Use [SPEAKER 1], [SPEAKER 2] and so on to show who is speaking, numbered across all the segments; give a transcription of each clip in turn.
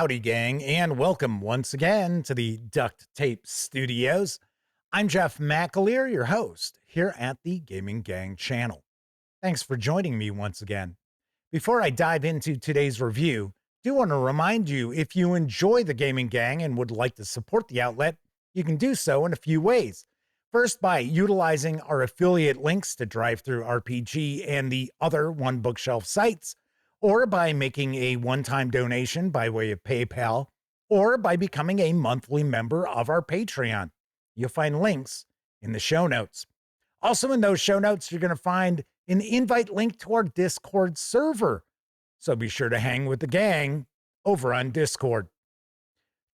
[SPEAKER 1] Howdy, gang, and welcome once again to the Duct Tape Studios. I'm Jeff McAleer, your host, here at the Gaming Gang channel. Thanks for joining me once again. Before I dive into today's review, I do want to remind you, if you enjoy the Gaming Gang and would like to support the outlet, you can do so in a few ways. First, by utilizing our affiliate links to DriveThruRPG and the other One Bookshelf sites, or by making a one-time donation by way of PayPal, or by becoming a monthly member of our Patreon. You'll find links in the show notes. Also in those show notes, you're going to find an invite link to our Discord server. So be sure to hang with the gang over on Discord.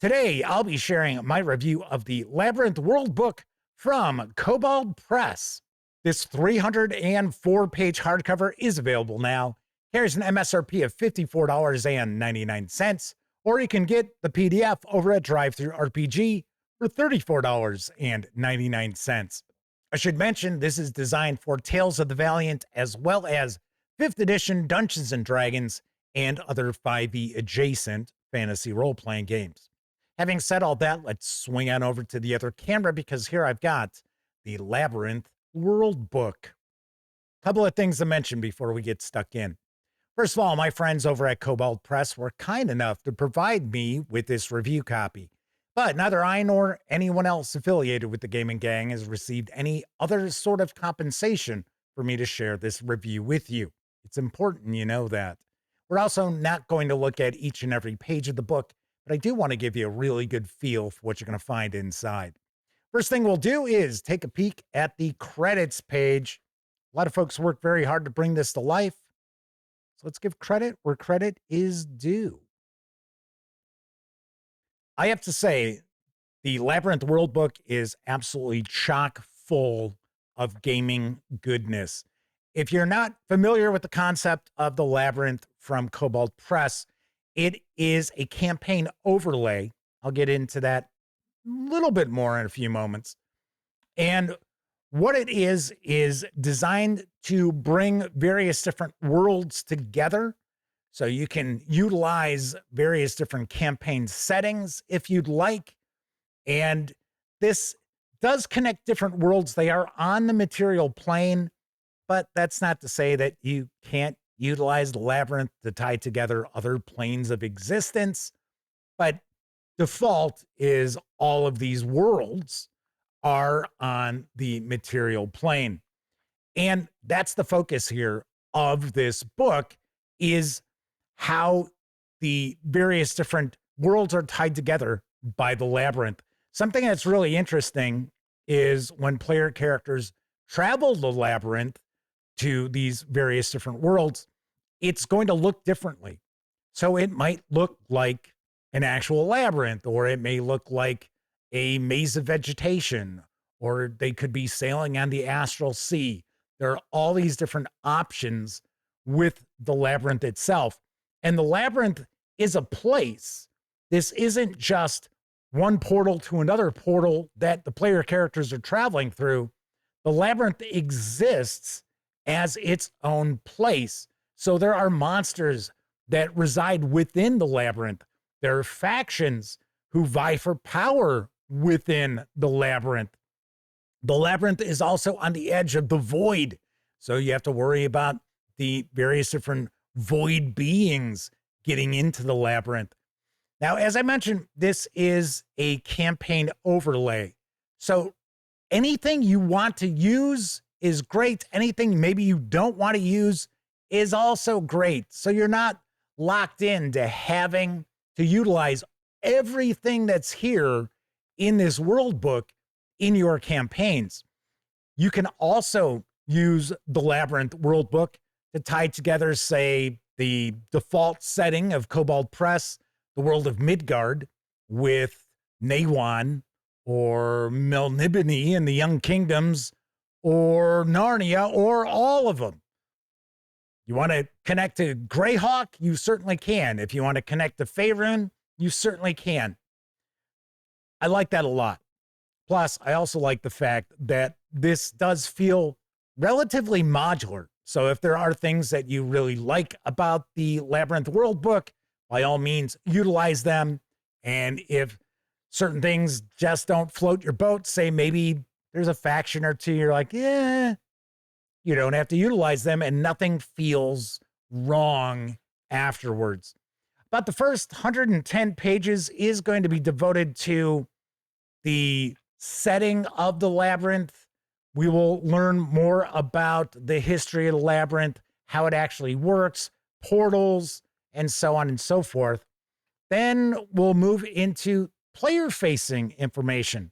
[SPEAKER 1] Today, I'll be sharing my review of the Labyrinth Worldbook from Kobold Press. This 304-page hardcover is available now. Here's an MSRP of $54.99, or you can get the PDF over at DriveThruRPG for $34.99. I should mention this is designed for Tales of the Valiant as well as 5th edition Dungeons & Dragons and other 5e adjacent fantasy role-playing games. Having said all that, let's swing on over to the other camera because here I've got the Labyrinth Worldbook. Couple of things to mention before we get stuck in. First of all, my friends over at Kobold Press were kind enough to provide me with this review copy, but neither I nor anyone else affiliated with the Gaming Gang has received any other sort of compensation for me to share this review with you. It's important you know that. We're also not going to look at each and every page of the book, but I do want to give you a really good feel for what you're going to find inside. First thing we'll do is take a peek at the credits page. A lot of folks worked very hard to bring this to life. So let's give credit where credit is due. I have to say, the Labyrinth Worldbook is absolutely chock full of gaming goodness. If you're not familiar with the concept of the Labyrinth from Kobold Press, it is a campaign overlay. I'll get into that a little bit more in a few moments. And what it is designed to bring various different worlds together. So you can utilize various different campaign settings if you'd like. And this does connect different worlds. They are on the material plane, but that's not to say that you can't utilize the Labyrinth to tie together other planes of existence. But default is all of these worlds are on the material plane. And that's the focus here of this book, is how the various different worlds are tied together by the labyrinth. Something that's really interesting is when player characters travel the labyrinth to these various different worlds, it's going to look differently. So it might look like an actual labyrinth, or it may look like a maze of vegetation, or they could be sailing on the astral sea. There are all these different options with the labyrinth itself. And the labyrinth is a place. This isn't just one portal to another portal that the player characters are traveling through. The labyrinth exists as its own place. So there are monsters that reside within the labyrinth. There are factions who vie for power within the labyrinth. The labyrinth is also on the edge of the void. So you have to worry about the various different void beings getting into the labyrinth. Now, as I mentioned, this is a campaign overlay. So anything you want to use is great. Anything maybe you don't want to use is also great. So you're not locked into having to utilize everything that's here in this world book in your campaigns. You can also use the Labyrinth Worldbook to tie together, say, the default setting of Kobold Press, the world of Midgard, with Nawan or Melnibone and the Young Kingdoms, or Narnia, or all of them. You want to connect to Greyhawk? You certainly can. If you want to connect to Faerun, you certainly can. I like that a lot. Plus, I also like the fact that this does feel relatively modular. So if there are things that you really like about the Labyrinth Worldbook, by all means, utilize them. And if certain things just don't float your boat, say maybe there's a faction or two, you're like, yeah, you don't have to utilize them and nothing feels wrong afterwards. About the first 110 pages is going to be devoted to the setting of the labyrinth. We will learn more about the history of the labyrinth, how it actually works, portals, and so on and so forth. Then we'll move into player-facing information,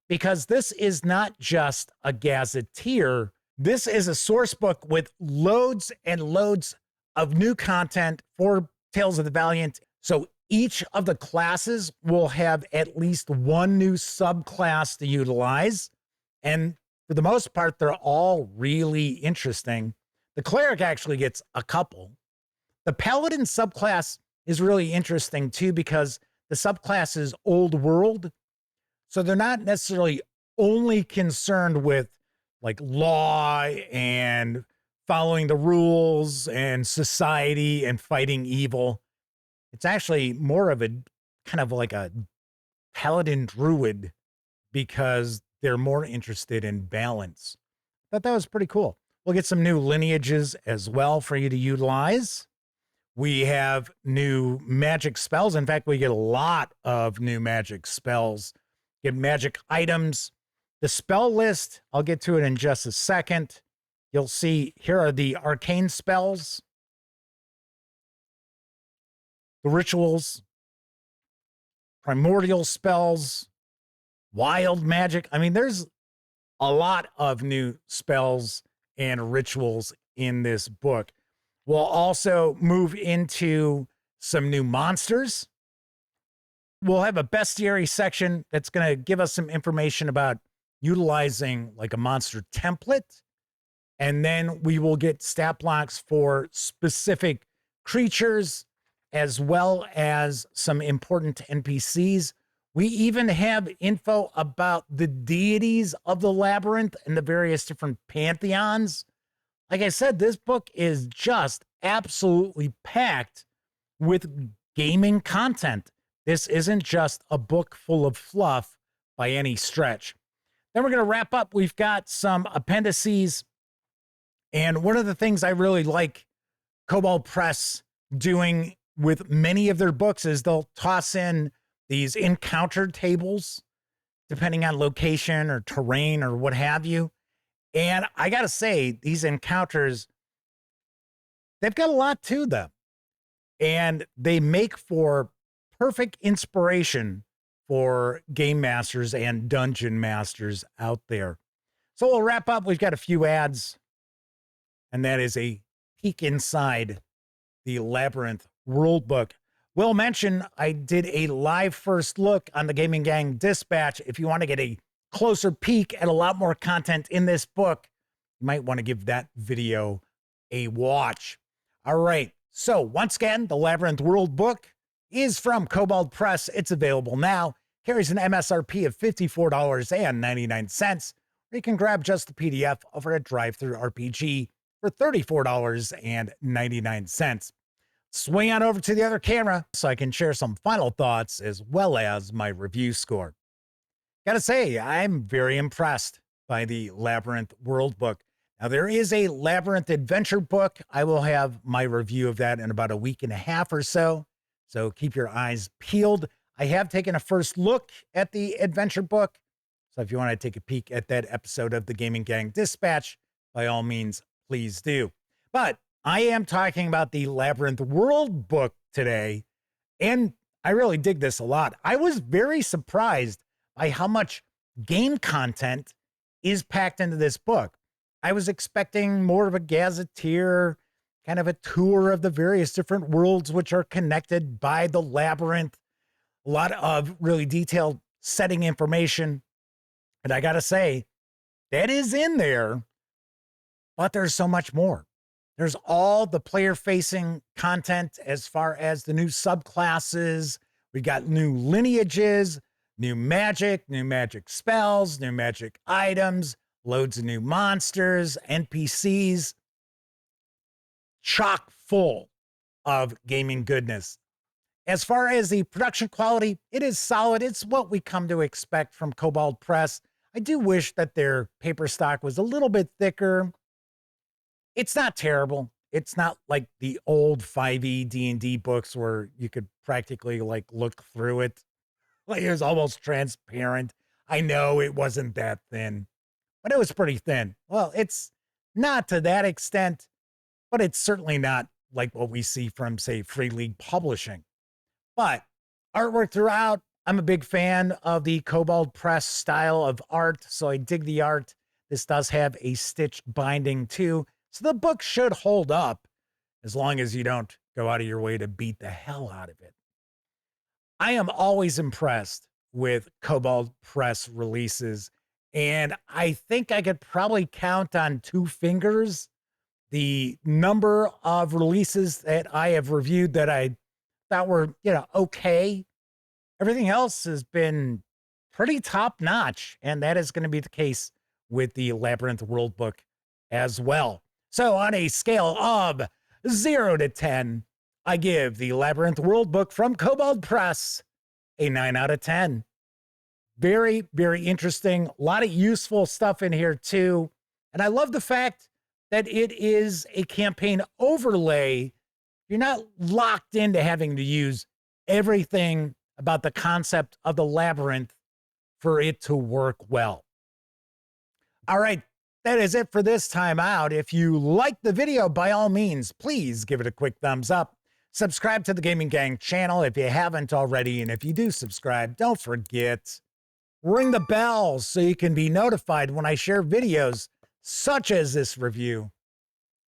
[SPEAKER 1] because this is not just a gazetteer. This is a source book with loads and loads of new content for Tales of the Valiant. So each of the classes will have at least one new subclass to utilize. And for the most part, they're all really interesting. The cleric actually gets a couple. The paladin subclass is really interesting too, because the subclass is old world. So they're not necessarily only concerned with like law and following the rules and society and fighting evil. It's actually more of a kind of like a paladin druid, because they're more interested in balance. Thought that was pretty cool. We'll get some new lineages as well for you to utilize. We have new magic spells. In fact, we get a lot of new magic spells. Get magic items. The spell list, I'll get to it in just a second. You'll see here are the arcane spells, the rituals, primordial spells, wild magic. I mean, there's a lot of new spells and rituals in this book. We'll also move into some new monsters. We'll have a bestiary section that's going to give us some information about utilizing like a monster template. And then we will get stat blocks for specific creatures, as well as some important NPCs. We even have info about the deities of the labyrinth and the various different pantheons. Like I said, this book is just absolutely packed with gaming content. This isn't just a book full of fluff by any stretch. Then we're going to wrap up. We've got some appendices. And one of the things I really like Kobold Press doing with many of their books is they'll toss in these encounter tables, depending on location or terrain or what have you. And I got to say, these encounters, they've got a lot to them. And they make for perfect inspiration for game masters and dungeon masters out there. So we'll wrap up. We've got a few ads, and that is a peek inside the Labyrinth Worldbook. Will mention I did a live first look on the Gaming Gang Dispatch. If you want to get a closer peek at a lot more content in this book, you might want to give that video a watch. All right. So once again, the Labyrinth Worldbook is from Kobold Press. It's available now. Carries an MSRP of $54.99. Or you can grab just the PDF over at DriveThruRPG for $34.99. Swing on over to the other camera so I can share some final thoughts as well as my review score. Gotta say, I'm very impressed by the Labyrinth Worldbook. Now, there is a Labyrinth Adventure book. I will have my review of that in about a week and a half or so. So keep your eyes peeled. I have taken a first look at the adventure book. So if you want to take a peek at that episode of the Gaming Gang Dispatch, by all means, please do. But I am talking about the Labyrinth Worldbook today, and I really dig this a lot. I was very surprised by how much game content is packed into this book. I was expecting more of a gazetteer, kind of a tour of the various different worlds which are connected by the labyrinth, a lot of really detailed setting information. And I got to say, that is in there, but there's so much more. There's all the player-facing content as far as the new subclasses. We got new lineages, new magic spells, new magic items, loads of new monsters, NPCs. Chock full of gaming goodness. As far as the production quality, it is solid. It's what we come to expect from Kobold Press. I do wish that their paper stock was a little bit thicker. It's not terrible. It's not like the old 5e D&D books where you could practically like look through it. Like it was almost transparent. I know it wasn't that thin, but it was pretty thin. Well, it's not to that extent, but it's certainly not like what we see from, say, Free League Publishing. But artwork throughout, I'm a big fan of the Kobold Press style of art, so I dig the art. This does have a stitched binding too, so the book should hold up as long as you don't go out of your way to beat the hell out of it. I am always impressed with Kobold Press releases, and I think I could probably count on 2 fingers the number of releases that I have reviewed that I thought were, okay. Everything else has been pretty top notch, and that is going to be the case with the Labyrinth Worldbook as well. So on a scale of 0 to 10, I give the Labyrinth Worldbook from Kobold Press a 9 out of 10. Very, very interesting. A lot of useful stuff in here too. And I love the fact that it is a campaign overlay. You're not locked into having to use everything about the concept of the labyrinth for it to work well. All right, that is it for this time out. If you liked the video, by all means, please give it a quick thumbs up. Subscribe to the Gaming Gang channel if you haven't already. And if you do subscribe, don't forget, ring the bell so you can be notified when I share videos such as this review,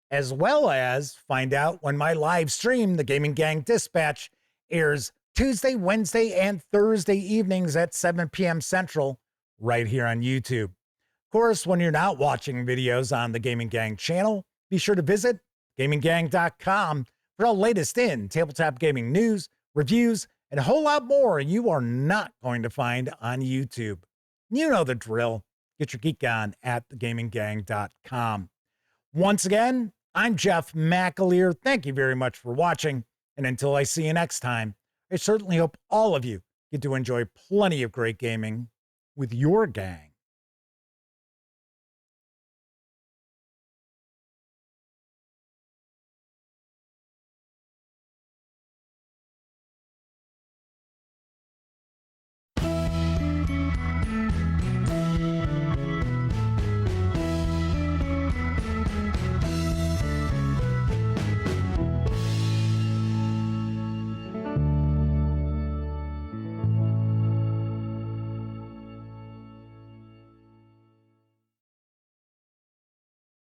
[SPEAKER 1] as well as find out when my live stream, the Gaming Gang Dispatch, airs Tuesday, Wednesday, and Thursday evenings at 7 p.m. Central, right here on YouTube. Of course, when you're not watching videos on the Gaming Gang channel, be sure to visit gaminggang.com for all latest in tabletop gaming news, reviews, and a whole lot more you are not going to find on YouTube. You know the drill. Get your geek on at thegaminggang.com. Once again, I'm Jeff McAleer. Thank you very much for watching. And until I see you next time, I certainly hope all of you get to enjoy plenty of great gaming with your gang.